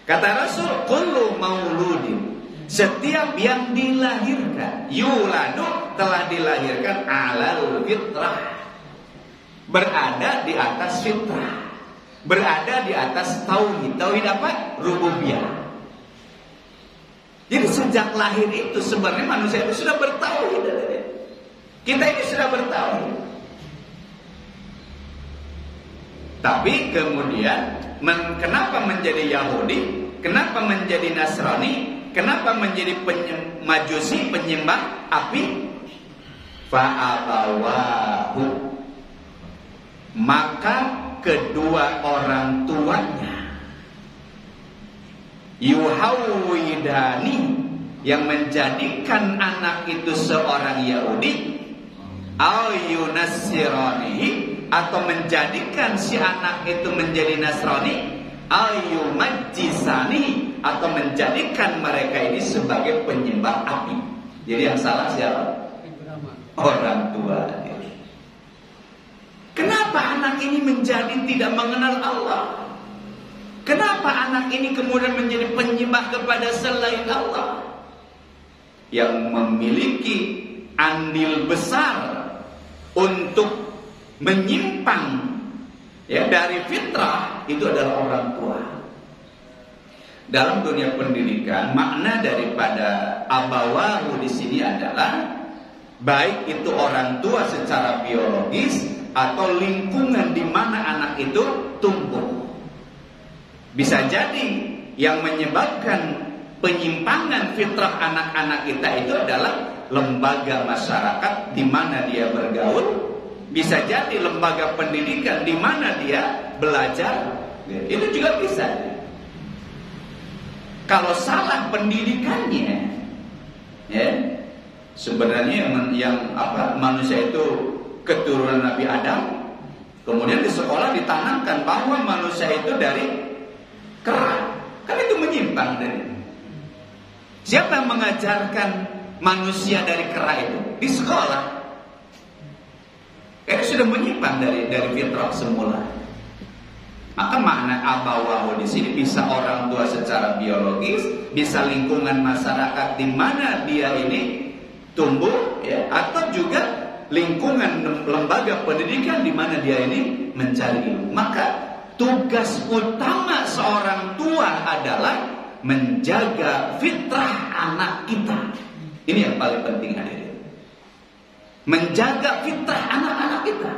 Kata Rasul, kullu mauludin, setiap yang dilahirkan, yuladu, telah dilahirkan alal fitrah, berada di atas fitrah, berada di atas tauhid. Tauhid apa? Rububiyah. Jadi sejak lahir itu sebenarnya manusia itu sudah bertauhid. Kita ini sudah bertauhid. Tapi kemudian kenapa menjadi Yahudi? Kenapa menjadi Nasrani? Kenapa menjadi Majusi, penyembah api? Fa'abawahu, maka kedua orang tuanya yuhawidani, yang menjadikan anak itu seorang Yahudi, au yunassiranihi, atau menjadikan si anak itu menjadi Nasrani, au yumajjisani, atau menjadikan mereka ini sebagai penyembah api. Jadi yang salah siapa? Orang tua. Kenapa anak ini menjadi tidak mengenal Allah? Kenapa anak ini kemudian menjadi penyembah kepada selain Allah? Yang memiliki andil besar untuk menyimpang dari fitrah itu adalah orang tua. Dalam dunia pendidikan, makna daripada abawahu di sini adalah baik itu orang tua secara biologis atau lingkungan di mana anak itu tumbuh. Bisa jadi yang menyebabkan penyimpangan fitrah anak-anak kita itu adalah lembaga masyarakat di mana dia bergaul. Bisa jadi lembaga pendidikan di mana dia belajar. Itu juga bisa. Kalau salah pendidikannya, sebenarnya yang manusia itu keturunan Nabi Adam, kemudian di sekolah ditanamkan bahwa manusia itu dari kera, kan itu menyimpang dari. Siapa yang mengajarkan manusia dari kera itu? Di sekolah. Itu sudah menyimpang dari fitrah semula. Maka makna abawahu di sini bisa orang tua secara biologis, bisa lingkungan masyarakat di mana dia ini tumbuh, atau juga lingkungan lembaga pendidikan di mana dia ini mencari ilmu. Maka tugas utama seorang tua adalah menjaga fitrah anak kita. Ini yang paling penting hadirin. Menjaga fitrah anak-anak kita.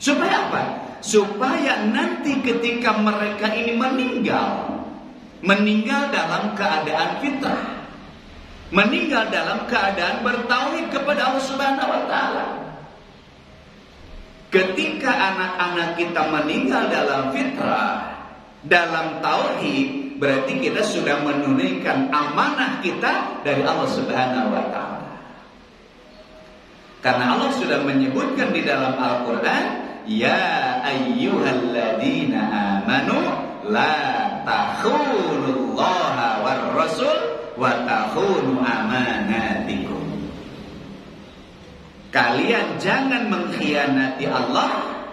Supaya apa? Supaya nanti ketika mereka ini meninggal dalam keadaan fitrah, meninggal dalam keadaan bertauhid kepada Allah Subhanahu wa taala. Ketika anak-anak kita meninggal dalam fitrah, dalam tauhid, berarti kita sudah menunaikan amanah kita dari Allah Subhanahu wa taala. Karena Allah sudah menyebutkan di dalam Al-Qur'an, ya ayyuhalladzina amanu la takhunullaha war rasul wa takhunu amanatikum. Kalian jangan mengkhianati Allah,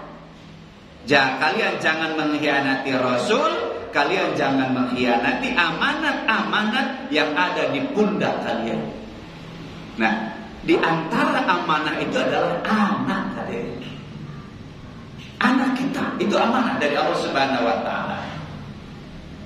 kalian jangan mengkhianati Rasul, kalian jangan mengkhianati amanat-amanat yang ada di pundak kalian. Nah, di antara amanah itu adalah anak kalian. Anak kita itu amanah dari Allah Subhanahu wa taala.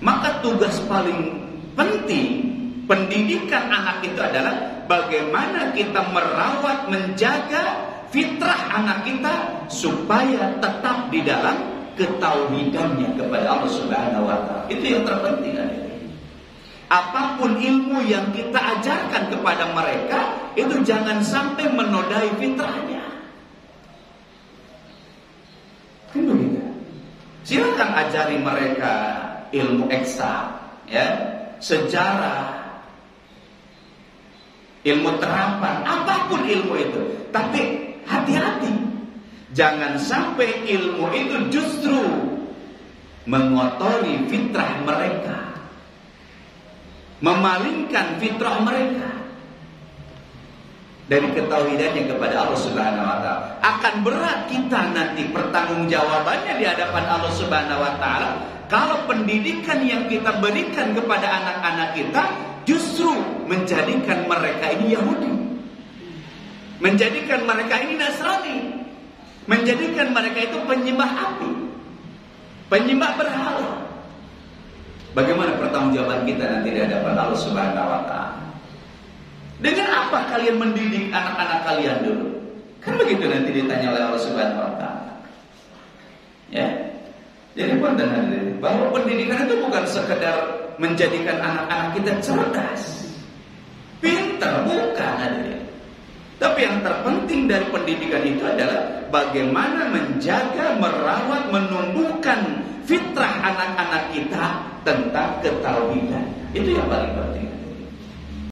Maka tugas paling penting pendidikan anak itu adalah bagaimana kita merawat, menjaga fitrah anak kita supaya tetap di dalam ketauhidannya kepada Allah Subhanahu wa taala. Itu yang terpenting. Apapun ilmu yang kita ajarkan kepada mereka, itu jangan sampai menodai fitrahnya. Kan begitu. Silakan ajari mereka ilmu eksak, sejarah, ilmu terapan, apapun ilmu itu. Tapi hati-hati, jangan sampai ilmu itu justru mengotori fitrah mereka, memalingkan fitrah mereka dari ketauhidannya kepada Allah Subhanahu wa taala. Akan berat kita nanti pertanggungjawabannya di hadapan Allah Subhanahu wa taala kalau pendidikan yang kita berikan kepada anak-anak kita justru menjadikan mereka ini Yahudi, menjadikan mereka ini Nasrani, menjadikan mereka itu penyembah api, penyembah berhala. Bagaimana pertanggungjawaban kita nanti di hadapan Allah Subhanahu wa taala? Dengan apa kalian mendidik anak-anak kalian dulu? Kan begitu nanti ditanya oleh Allah Subhanahu wa taala. Ya. Jadi penting hadirin, bahwa pendidikan itu bukan sekedar menjadikan anak-anak kita cerdas, pintar, bukan hadirin. Tapi yang terpenting dari pendidikan itu adalah bagaimana menjaga, merawat, menumbuhkan fitrah anak-anak kita tentang ketauhidan. Itu yang paling penting.